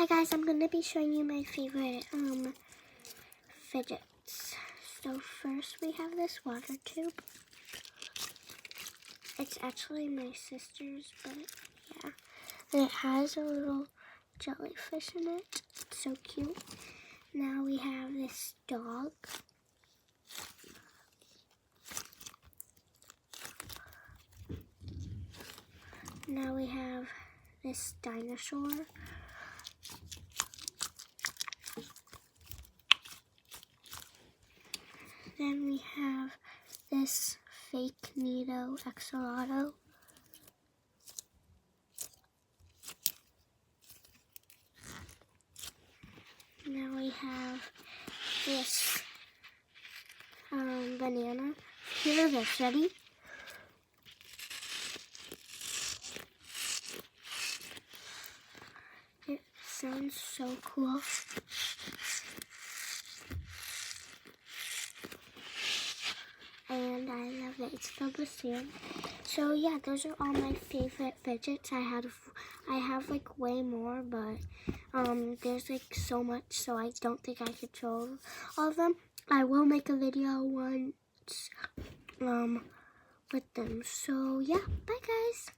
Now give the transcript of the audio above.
Hi guys, I'm gonna be showing you my favorite fidgets. So first we have this water tube. It's actually my sister's, but yeah. And it has a little jellyfish in it. It's so cute. Now we have this dog. Now we have this dinosaur. Then we have this fake Nido axolotl. Now we have this banana. Here it is, ready? It sounds so cool. And I love that it's filled with sand. So yeah, those are all my favorite fidgets. I have like way more, but there's like so much, so I don't think I could show all of them. I will make a video once with them. So yeah, bye guys.